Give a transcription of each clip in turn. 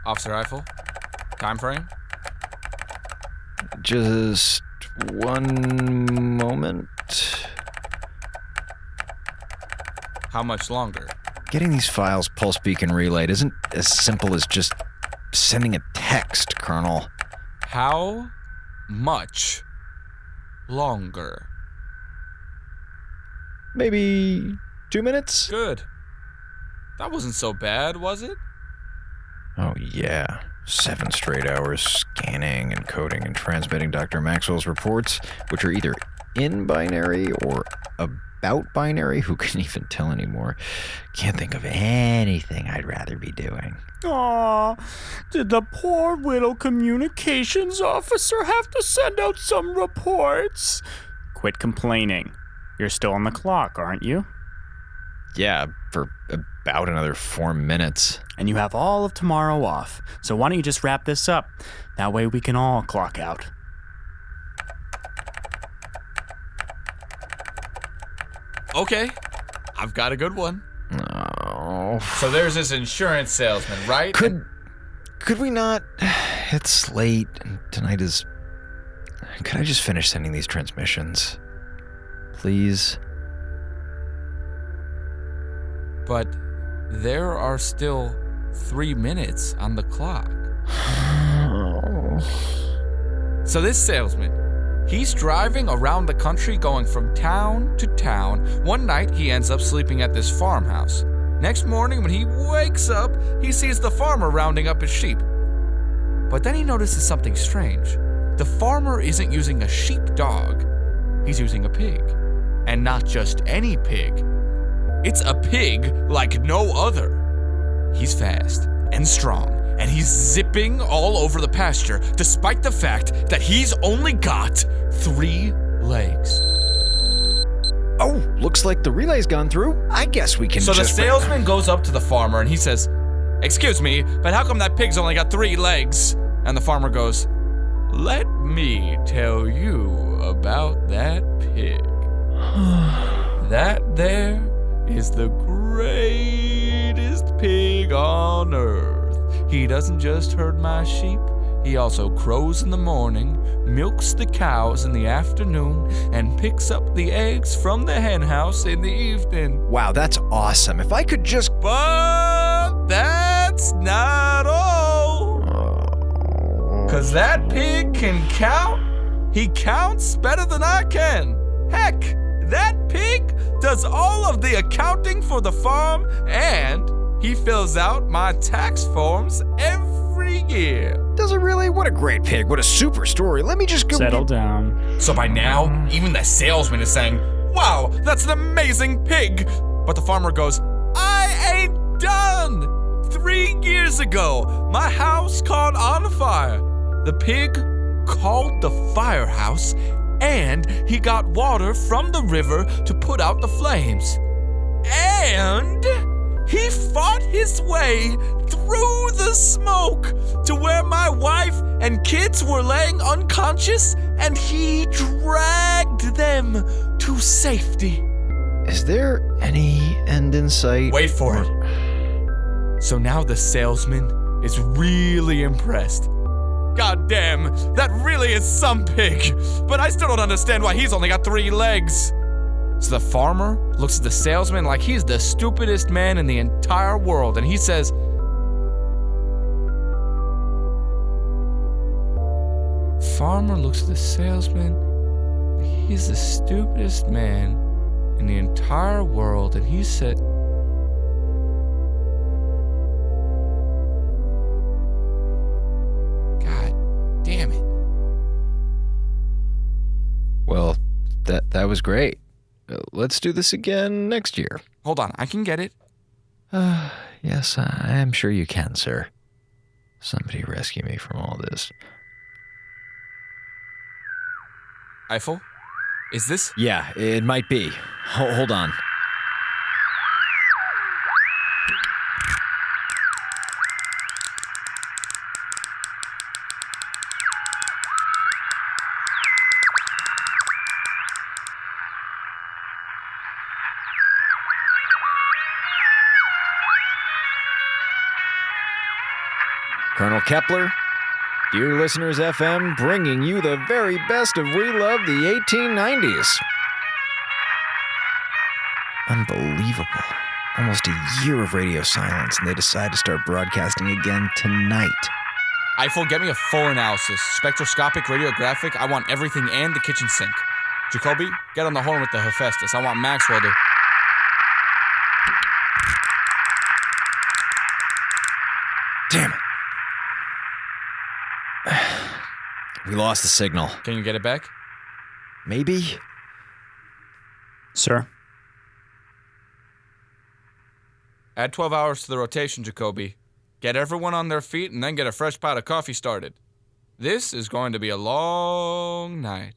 Officer Eiffel, time frame? Just one moment. How much longer? Getting these files pulse beacon relayed isn't as simple as just sending a text, Colonel. How much longer? Maybe 2 minutes? Good. That wasn't so bad, was it? Oh, yeah. 7 straight hours scanning, encoding, and transmitting Dr. Maxwell's reports, which are either in binary or about binary. Who can even tell anymore? Can't think of anything I'd rather be doing. Aw, did the poor little communications officer have to send out some reports? Quit complaining. You're still on the clock, aren't you? Yeah, for about another 4 minutes. And you have all of tomorrow off, so why don't you just wrap this up? That way we can all clock out. Okay, I've got a good one. Oh. So there's this insurance salesman, right? Could we not? It's late, and tonight is... Could I just finish sending these transmissions? Please? But there are still 3 minutes on the clock. So this salesman, he's driving around the country going from town to town. One night, he ends up sleeping at this farmhouse. Next morning, when he wakes up, he sees the farmer rounding up his sheep. But then he notices something strange. The farmer isn't using a sheepdog. He's using a pig. And not just any pig. It's a pig like no other. He's fast and strong, and he's zipping all over the pasture, despite the fact that he's only got 3 legs. Oh, looks like the relay's gone through. I guess we can So just... the salesman goes up to the farmer and he says, "Excuse me, but how come that pig's only got 3 legs?" And the farmer goes, "Let me tell you about that pig. That there is the greatest pig on earth. He doesn't just herd my sheep, he also crows in the morning, milks the cows in the afternoon, and picks up the eggs from the hen house in the evening." Wow, that's awesome. If I could just... But that's not all. 'Cause that pig can count. He counts better than I can. Heck, that pig does all of the accounting for the farm, and he fills out my tax forms every year. Does it really? What a great pig. What a super story. Let me just go... Settle down. So by now, even the salesman is saying, "Wow, that's an amazing pig." But the farmer goes, "I ain't done. 3 years ago, my house caught on fire. The pig called the firehouse, and he got water from the river to put out the flames. And he fought his way through the smoke to where my wife and kids were laying unconscious, and he dragged them to safety." Is there any end in sight? Wait for it. So now the salesman is really impressed. "God damn, that really is some pig, but I still don't understand why he's only got 3 legs." So the farmer looks at the salesman like he's the stupidest man in the entire world, and he says, Farmer looks at the salesman like he's the stupidest man in the entire world, and he said, "Damn it." Well, that was great. Let's do this again next year. Hold on, I can get it. Yes, I'm sure you can, sir. Somebody rescue me from all this. Eiffel, is this? Yeah, it might be. Hold on. Colonel Kepler, Dear Listeners FM, bringing you the very best of We Love the 1890s. Unbelievable. Almost a year of radio silence, and they decide to start broadcasting again tonight. Eiffel, get me a full analysis. Spectroscopic, radiographic, I want everything and the kitchen sink. Jacobi, get on the horn with the Hephaestus. I want Maxwell to... Damn it. We lost the signal. Can you get it back? Maybe? Sir? Add 12 hours to the rotation, Jacobi. Get everyone on their feet and then get a fresh pot of coffee started. This is going to be a long night.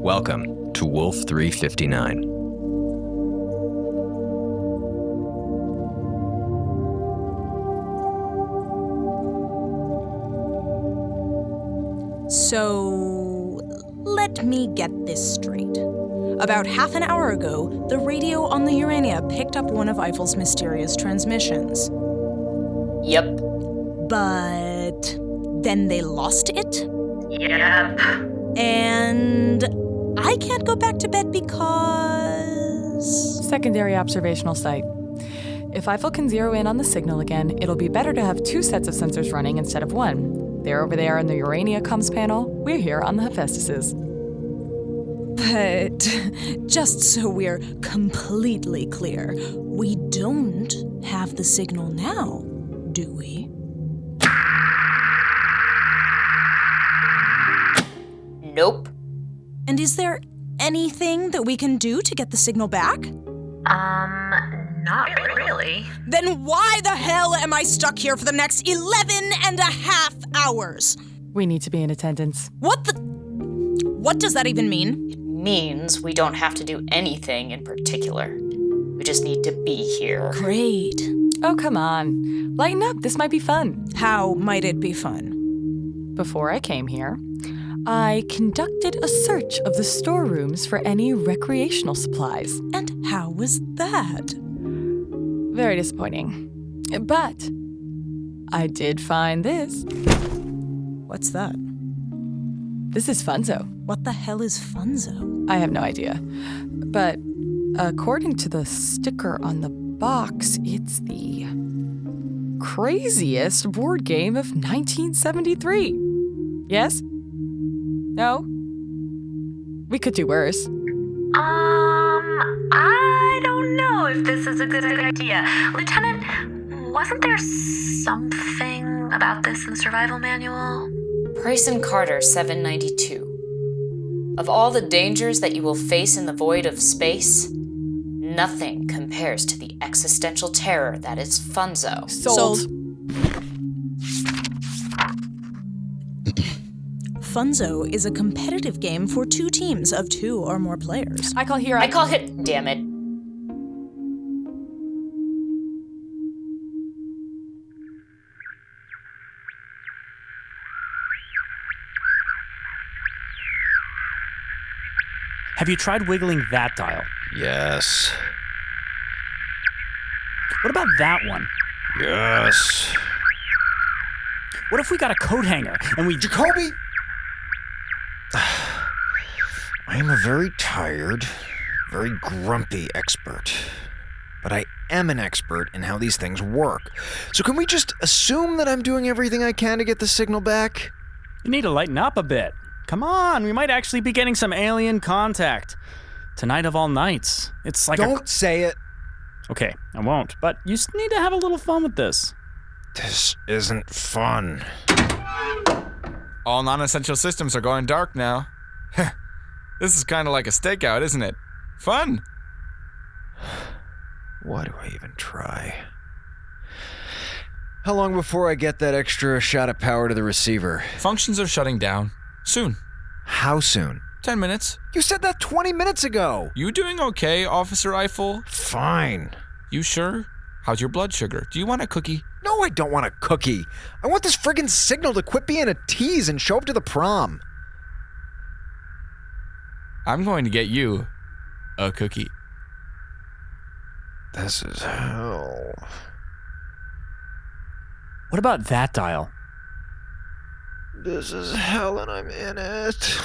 Welcome to Wolf 359. So, let me get this straight. About half an hour ago, the radio on the Urania picked up one of Eiffel's mysterious transmissions. Yep. But then they lost it? Yep. And I can't go back to bed because... Secondary observational site. If Eiffel can zero in on the signal again, it'll be better to have 2 sets of sensors running instead of 1. They're over there in the Urania comms panel. We're here on the Hephaestuses. But just so we're completely clear, we don't have the signal now, do we? Nope. And is there anything that we can do to get the signal back? Not really. Then why the hell am I stuck here for the next 11 and a half hours? We need to be in attendance. What does that even mean? It means we don't have to do anything in particular. We just need to be here. Great. Oh, come on. Lighten up. This might be fun. How might it be fun? Before I came here, I conducted a search of the storerooms for any recreational supplies. And how was that? Very disappointing. But I did find this. What's that? This is Funzo. What the hell is Funzo? I have no idea. But according to the sticker on the box, it's the craziest board game of 1973. Yes? No? We could do worse. I don't know if this is a good idea. Lieutenant, wasn't there something about this in the survival manual? Price and Carter, 792. Of all the dangers that you will face in the void of space, nothing compares to the existential terror that is Funzo. Sold. Funzo is a competitive game for 2 teams of 2 or more players. I call Hera. I call it, damn it. Have you tried wiggling that dial? Yes. What about that one? Yes. What if we got a coat hanger and we... Jacobi! I am a very tired, very grumpy expert. But I am an expert in how these things work. So can we just assume that I'm doing everything I can to get the signal back? You need to lighten up a bit. Come on, we might actually be getting some alien contact. Tonight of all nights. It's like Don't say it. Okay, I won't. But you just need to have a little fun with this. This isn't fun. All non-essential systems are going dark now. This is kind of like a stakeout, isn't it? Fun. Why do I even try? How long before I get that extra shot of power to the receiver? Functions are shutting down. Soon. How soon? 10 minutes. You said that 20 minutes ago! You doing okay, Officer Eiffel? Fine. You sure? How's your blood sugar? Do you want a cookie? No, I don't want a cookie. I want this friggin' signal to quit being a tease and show up to the prom. I'm going to get you a cookie. This is hell. What about that dial? This is hell and I'm in it.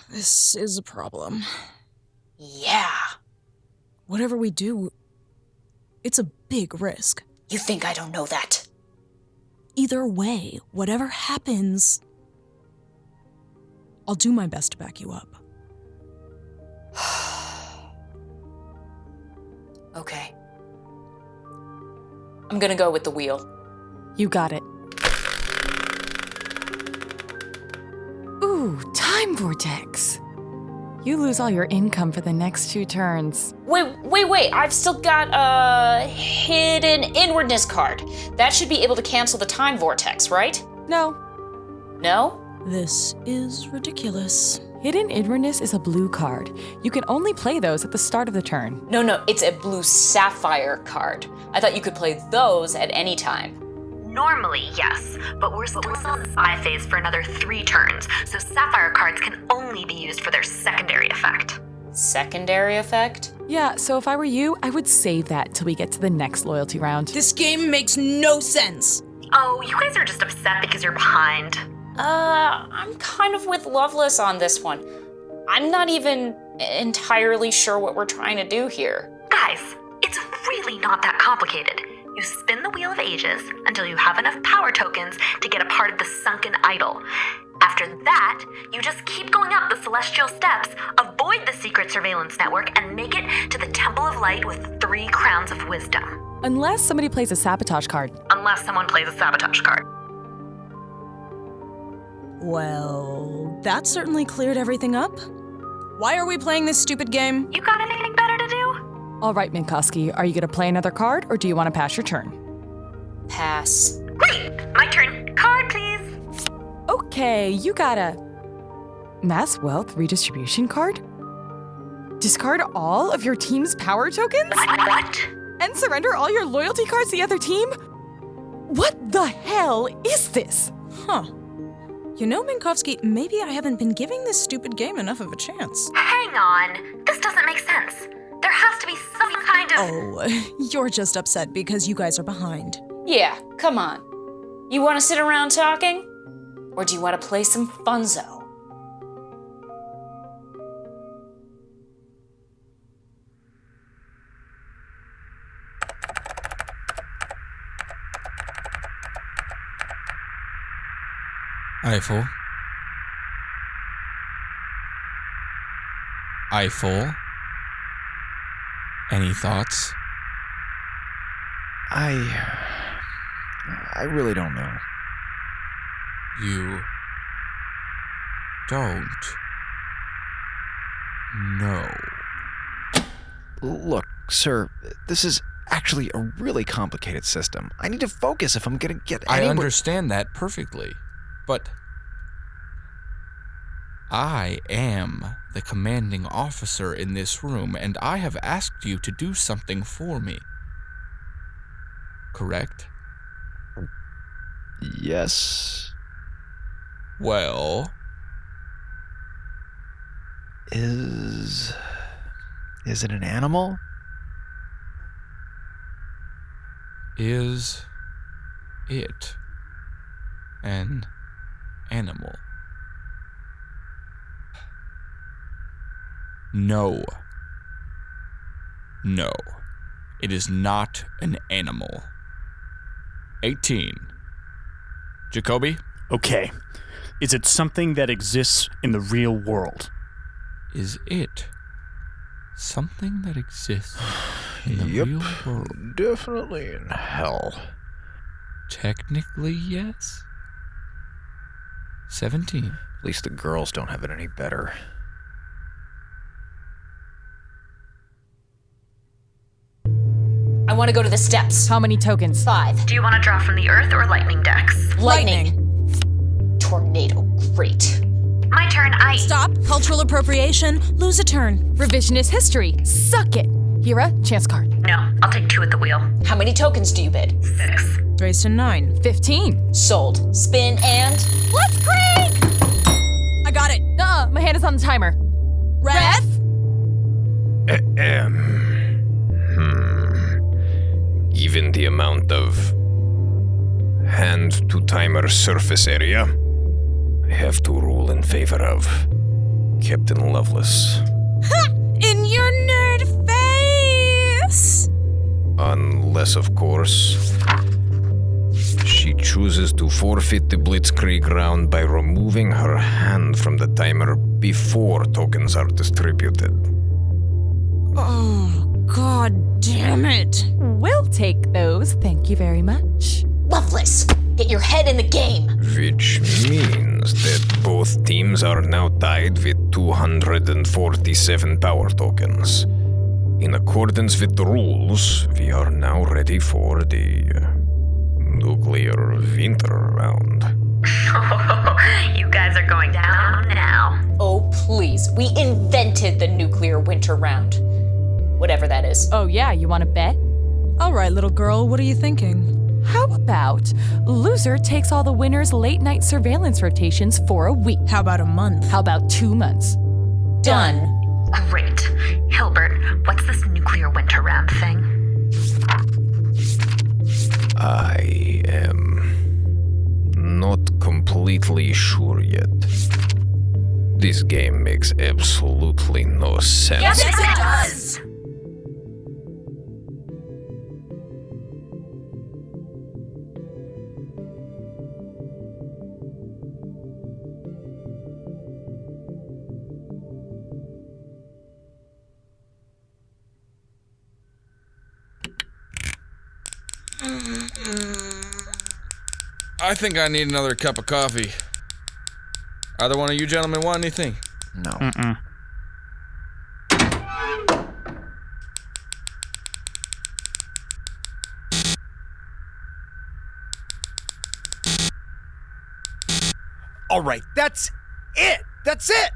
This is a problem. Yeah. Whatever we do, it's a big risk. You think I don't know that? Either way, whatever happens, I'll do my best to back you up. Okay. I'm gonna go with the wheel. You got it. Ooh, time vortex. You lose all your income for the next 2 turns. Wait. I've still got a hidden inwardness card. That should be able to cancel the time vortex, right? No. No? This is ridiculous. Hidden inwardness is a blue card. You can only play those at the start of the turn. No, it's a blue sapphire card. I thought you could play those at any time. Normally, yes, but we're still in the psi phase for another 3 turns, so sapphire cards can only be used for their secondary effect. Secondary effect? Yeah, so if I were you, I would save that till we get to the next loyalty round. This game makes no sense. Oh, you guys are just upset because you're behind. I'm kind of with Lovelace on this one. I'm not even entirely sure what we're trying to do here. Guys, it's really not that complicated. You spin the Wheel of Ages until you have enough power tokens to get a part of the sunken idol. After that, you just keep going up the celestial steps, avoid the secret surveillance network, and make it to the Temple of Light with 3 crowns of wisdom. Unless somebody plays a sabotage card. Unless someone plays a sabotage card. Well, that certainly cleared everything up. Why are we playing this stupid game? You got anything better to do? All right, Minkowski, are you going to play another card, or do you want to pass your turn? Pass. Great! My turn. Card, please. Okay, you got a mass wealth redistribution card? Discard all of your team's power tokens? What? And surrender all your loyalty cards to the other team? What the hell is this? Huh. You know, Minkowski, maybe I haven't been giving this stupid game enough of a chance. Hang on. This doesn't make sense. There has to be some kind of... Oh, you're just upset because you guys are behind. Yeah, come on. You want to sit around talking? Or do you want to play some Funzo? Eiffel. Any thoughts? I really don't know. You don't know. Look, sir, this is actually a really complicated system. I need to focus if I'm gonna get I anywhere. understand that perfectly, but I am the commanding officer in this room, and I have asked you to do something for me. Correct? Yes. Well, Is it an animal? is it an animal? No. No. It is not an animal. 18. Jacobi? Okay. Is it something that exists in the real world? Is it something that exists in the Yep. real world? Definitely in hell. Technically, yes. 17. At least the girls don't have it any better. I want to go to the steps. How many tokens? 5. Do you want to draw from the Earth or Lightning decks? Lightning. Tornado. Great. My turn. Stop. Cultural appropriation. Lose a turn. Revisionist history. Suck it. Hera, chance card. No, I'll take 2 at the wheel. How many tokens do you bid? 6. Raised to 9. 15. Sold. Spin and... Let's break! I got it. My hand is on the timer. Ref? Given the amount of hand to timer surface area, I have to rule in favor of Captain Lovelace. Ha! In your nerd face! Unless, of course, she chooses to forfeit the Blitzkrieg round by removing her hand from the timer before tokens are distributed. Oh, god damn it. We'll take those, thank you very much. Lovelace, get your head in the game. Which means that both teams are now tied with 247 power tokens. In accordance with the rules, we are now ready for the nuclear winter round. You guys are going down now. Oh, please. We invented the nuclear winter round. Whatever that is. Oh yeah, you want to bet? All right, little girl, what are you thinking? How about loser takes all the winners' late-night surveillance rotations for a week? How about a month? How about 2 months? Done. Great. Hilbert, what's this nuclear winter round thing? I am not completely sure yet. This game makes absolutely no sense. Yes, it does! I think I need another cup of coffee. Either one of you gentlemen want anything? No. Mm-mm. All right, that's it. That's it.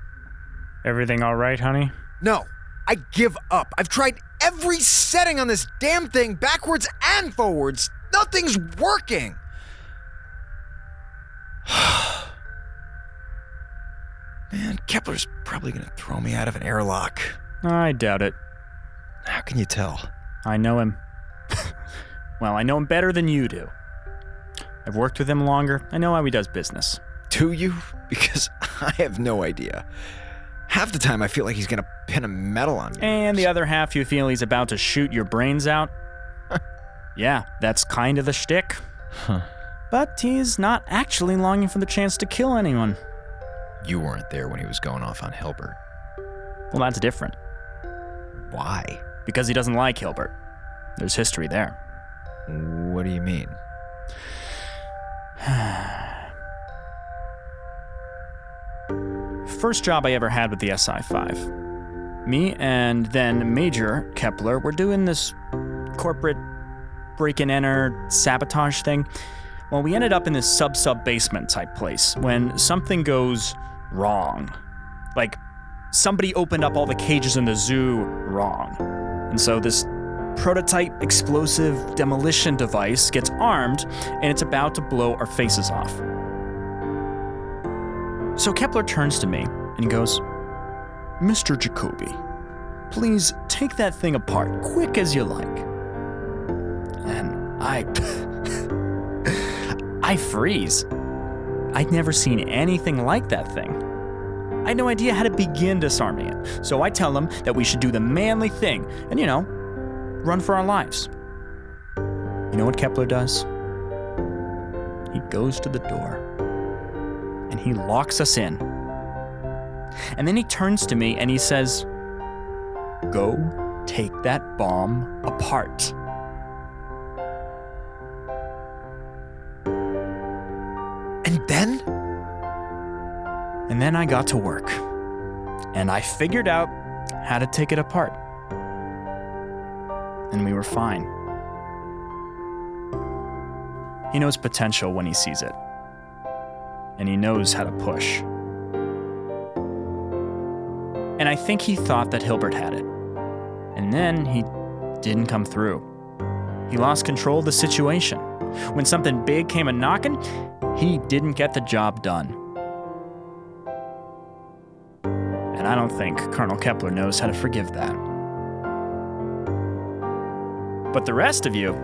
Everything all right, honey? No, I give up. I've tried every setting on this damn thing backwards and forwards. Nothing's working. Man, Kepler's probably gonna throw me out of an airlock. I doubt it. How can you tell? I know him. Well, I know him better than you do. I've worked with him longer. I know how he does business. Do you? Because I have no idea. Half the time I feel like he's gonna pin a medal on me. And the other half you feel he's about to shoot your brains out? Yeah, that's kind of the shtick. Huh. But he's not actually longing for the chance to kill anyone. You weren't there when he was going off on Hilbert. Well, that's different. Why? Because he doesn't like Hilbert. There's history there. What do you mean? First job I ever had with the SI-5. Me and then Major Kepler were doing this corporate break-and-enter sabotage thing. Well, we ended up in this sub-basement type place when something goes wrong. Like, somebody opened up all the cages in the zoo wrong. And so this prototype explosive demolition device gets armed and it's about to blow our faces off. So Kepler turns to me and he goes, "Mr. Jacobi, please take that thing apart quick as you like." And I freeze. I'd never seen anything like that thing. I had no idea how to begin disarming it. So I tell him that we should do the manly thing and, run for our lives. You know what Kepler does? He goes to the door and he locks us in. And then he turns to me and he says, "Go take that bomb apart." And then? And then I got to work. And I figured out how to take it apart. And we were fine. He knows potential when he sees it. And he knows how to push. And I think he thought that Hilbert had it. And then he didn't come through. He lost control of the situation. When something big came a-knocking, he didn't get the job done. And I don't think Colonel Kepler knows how to forgive that. But the rest of you,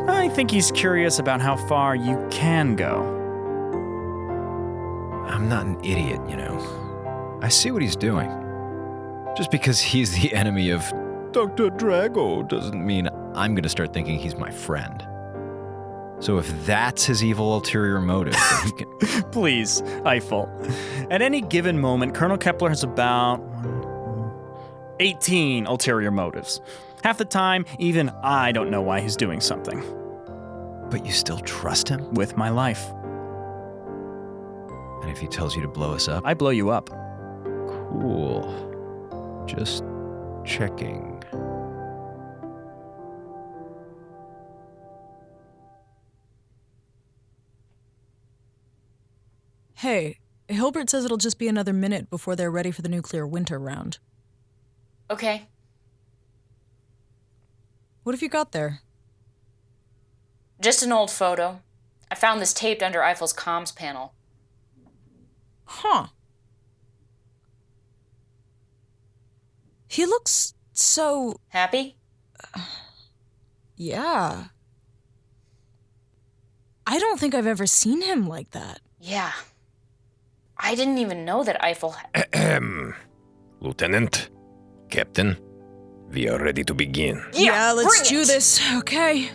I think he's curious about how far you can go. I'm not an idiot, you know. I see what he's doing. Just because he's the enemy of Dr. Drago doesn't mean I'm going to start thinking he's my friend. So if that's his evil ulterior motive, then he can... Please, Eiffel. At any given moment, Colonel Kepler has about 18 ulterior motives. Half the time, even I don't know why he's doing something. But you still trust him? With my life. And if he tells you to blow us up? I blow you up. Cool. Just checking. Hey, Hilbert says it'll just be another minute before they're ready for the nuclear winter round. Okay. What have you got there? Just an old photo. I found this taped under Eiffel's comms panel. Huh. He looks so... Happy? Yeah. I don't think I've ever seen him like that. Yeah. I didn't even know that Eiffel... Lieutenant, Captain, we are ready to begin. Yeah, let's bring do it. this, okay?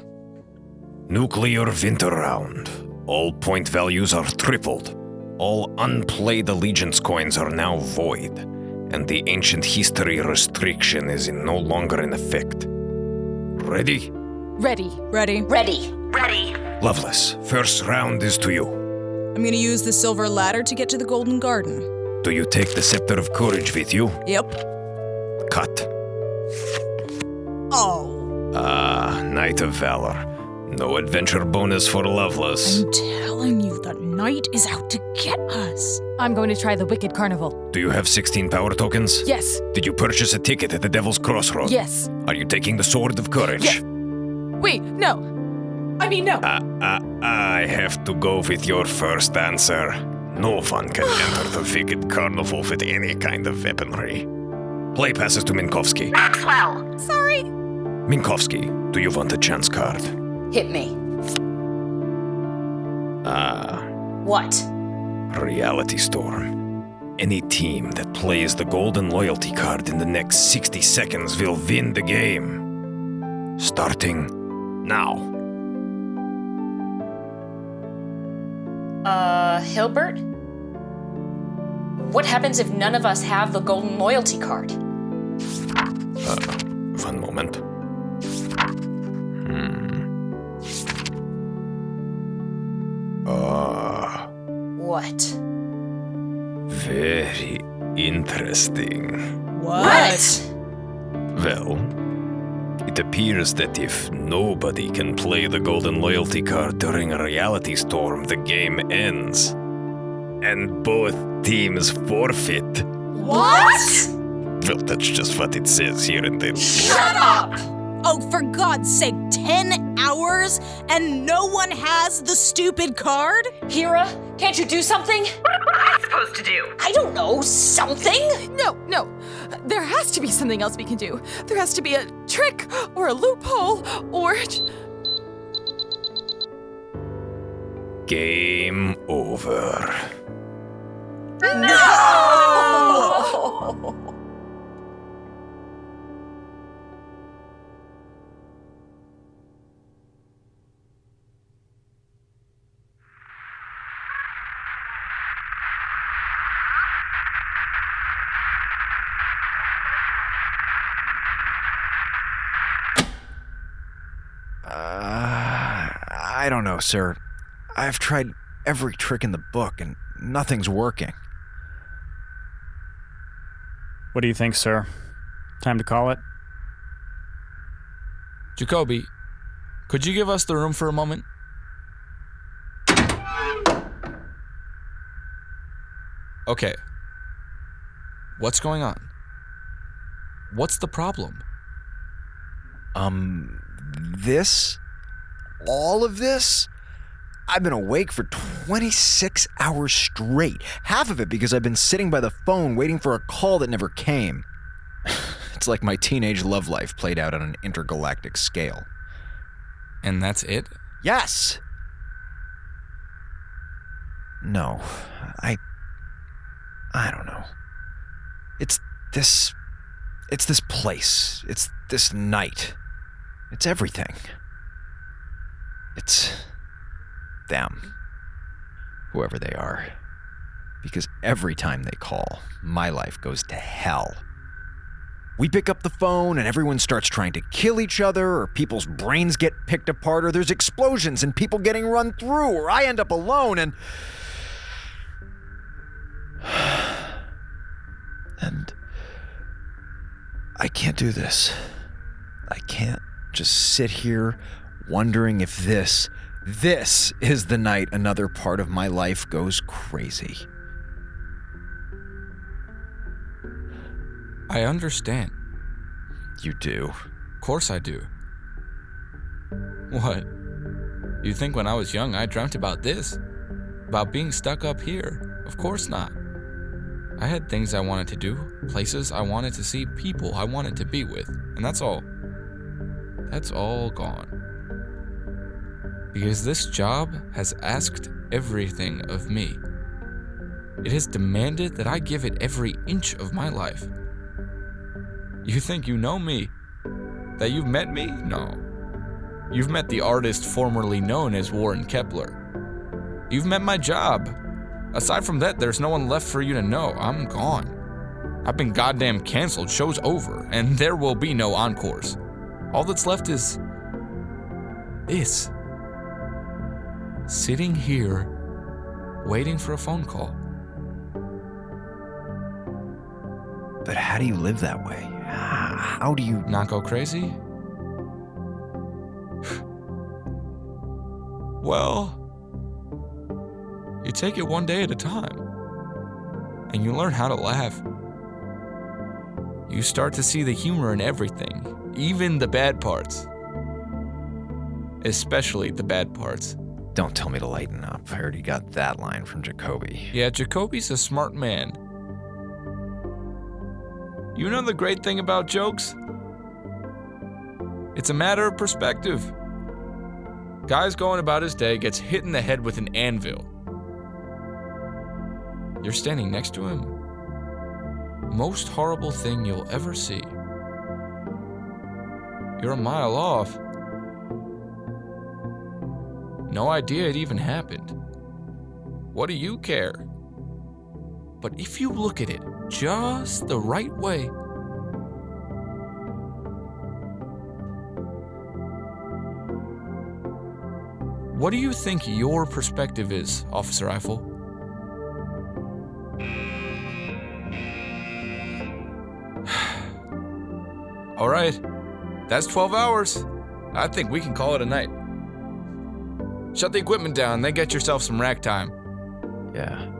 Nuclear winter round. All point values are tripled. All unplayed allegiance coins are now void. And the ancient history restriction is no longer in effect. Ready? Ready. Ready? Ready. Ready. Lovelace, first round is to you. I'm gonna use the silver ladder to get to the Golden Garden. Do you take the Scepter of Courage with you? Yep. Cut. Oh. Knight of Valor. No adventure bonus for Lovelace. I'm telling you, the knight is out to get us. I'm going to try the Wicked Carnival. Do you have 16 power tokens? Yes. Did you purchase a ticket at the Devil's Crossroad? Yes. Are you taking the Sword of Courage? Yes. Wait, no. I mean, no. I have to go with your first answer. No one can enter the Wicked Carnival with any kind of weaponry. Play passes to Minkowski. Maxwell. Sorry. Minkowski, do you want a chance card? Hit me. What? Reality Storm. Any team that plays the golden loyalty card in the next 60 seconds will win the game. Starting now. Hilbert? What happens if none of us have the golden loyalty card? One moment. What? Very interesting. What? Well, it appears that if nobody can play the golden loyalty card during a reality storm, the game ends. And both teams forfeit. What? Well, that's just what it says here in the... Shut up! Oh, for God's sake, 10 hours and no one has the stupid card? Hera, can't you do something? What am I supposed to do? I don't know, something? No. There has to be something else we can do. There has to be a trick or a loophole or... Game over. No! I don't know, sir. I've tried every trick in the book and nothing's working. What do you think, sir? Time to call it? Jacobi, could you give us the room for a moment? Okay. What's going on? What's the problem? This? All of this? I've been awake for 26 hours straight. Half of it because I've been sitting by the phone waiting for a call that never came. It's like my teenage love life played out on an intergalactic scale. And that's it? Yes! No, I don't know. It's this place. It's this night. It's everything. It's them. Whoever they are. Because every time they call, my life goes to hell. We pick up the phone and everyone starts trying to kill each other, or people's brains get picked apart, or there's explosions and people getting run through, or I end up alone and... And I can't do this. I can't just sit here wondering if this is the night another part of my life goes crazy. I understand. You do? Of course I do. What? You think when I was young I dreamt about this? About being stuck up here? Of course not. I had things I wanted to do, places I wanted to see, people I wanted to be with, and that's all. That's all gone. Because this job has asked everything of me. It has demanded that I give it every inch of my life. You think you know me? That you've met me? No. You've met the artist formerly known as Warren Kepler. You've met my job. Aside from that, there's no one left for you to know. I'm gone. I've been goddamn canceled, show's over, and there will be no encores. All that's left is... this. Sitting here, waiting for a phone call. But how do you live that way? How do you... Not go crazy? Well... you take it one day at a time, and you learn how to laugh. You start to see the humor in everything, even the bad parts. Especially the bad parts. Don't tell me to lighten up. I already got that line from Jacobi. Yeah, Jacobi's a smart man. You know the great thing about jokes? It's a matter of perspective. Guy's going about his day, gets hit in the head with an anvil. You're standing next to him. Most horrible thing you'll ever see. You're a mile off. No idea it even happened. What do you care? But if you look at it just the right way, what do you think your perspective is, Officer Eiffel? All right, that's 12 hours. I think we can call it a night. Shut the equipment down, then get yourself some rack time. Yeah.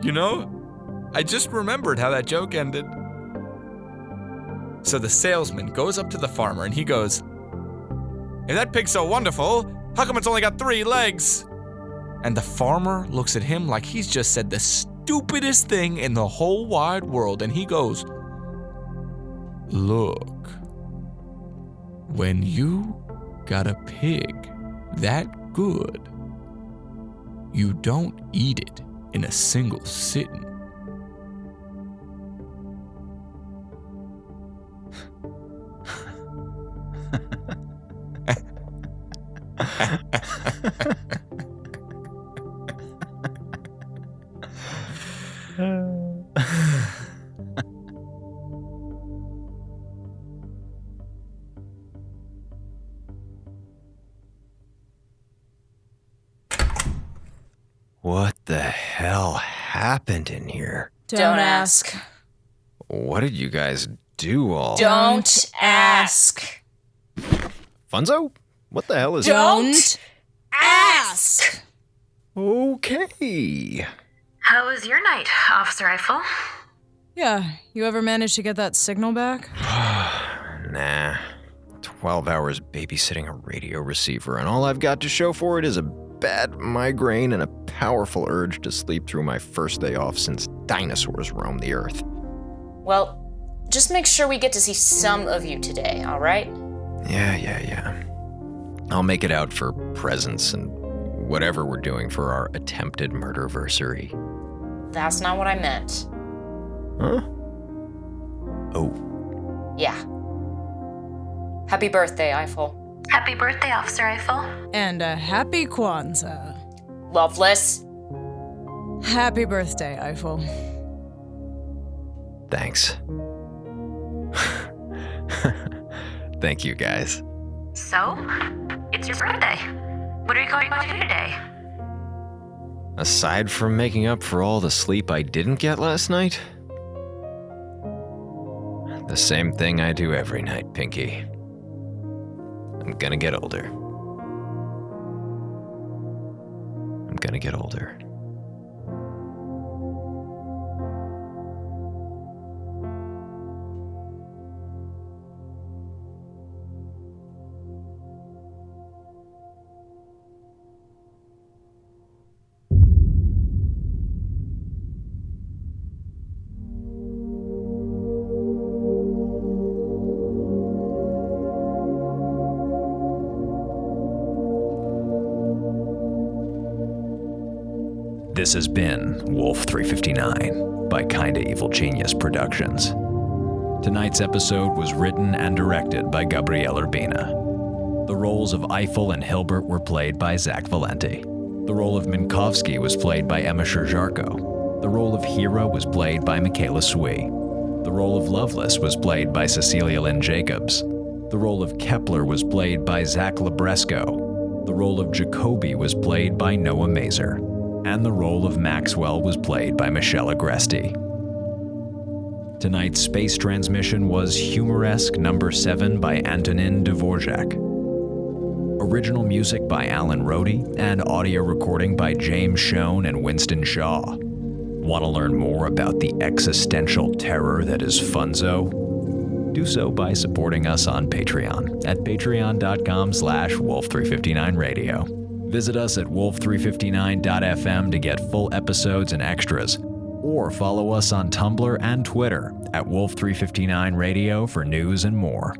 You know, I just remembered how that joke ended. So the salesman goes up to the farmer and he goes, "If that pig's so wonderful, how come it's only got 3 legs?" And the farmer looks at him like he's just said the stupidest thing in the whole wide world, and he goes, "Look, when you got a pig that good, you don't eat it in a single sitting." What the hell happened in here? Don't ask. What did you guys do all? Don't ask. Funzo? What the hell is... Don't ask. Okay. How was your night, Officer Eiffel? Yeah, you ever manage to get that signal back? Nah. 12 hours babysitting a radio receiver, and all I've got to show for it is a bad migraine and a powerful urge to sleep through my first day off since dinosaurs roamed the earth. Well, just make sure we get to see some of you today, all right? Yeah. I'll make it out for presents and whatever we're doing for our attempted murderversary. That's not what I meant. Huh? Oh. Yeah. Happy birthday, Eiffel. Happy birthday, Officer Eiffel. And a happy Kwanzaa. Lovelace. Happy birthday, Eiffel. Thanks. Thank you, guys. So, it's your birthday. What are you going to do today? Aside from making up for all the sleep I didn't get last night, the same thing I do every night, Pinky. I'm gonna get older. I'm gonna get older. This has been Wolf 359 by Kinda Evil Genius Productions. Tonight's episode was written and directed by Gabriel Urbina. The roles of Eiffel and Hilbert were played by Zach Valenti. The role of Minkowski was played by Emma Sherjarko. The role of Hera was played by Michaela Sui. The role of Lovelace was played by Cecilia Lynn Jacobs. The role of Kepler was played by Zach Labresco. The role of Jacobi was played by Noah Mazer. And the role of Maxwell was played by Michelle Agresti. Tonight's space transmission was Humoresque No. 7 by Antonín Dvorák. Original music by Alan Rohde and audio recording by James Schoen and Winston Shaw. Want to learn more about the existential terror that is Funzo? Do so by supporting us on Patreon at patreon.com/wolf359radio. Visit us at wolf359.fm to get full episodes and extras, or follow us on Tumblr and Twitter at wolf359radio for news and more.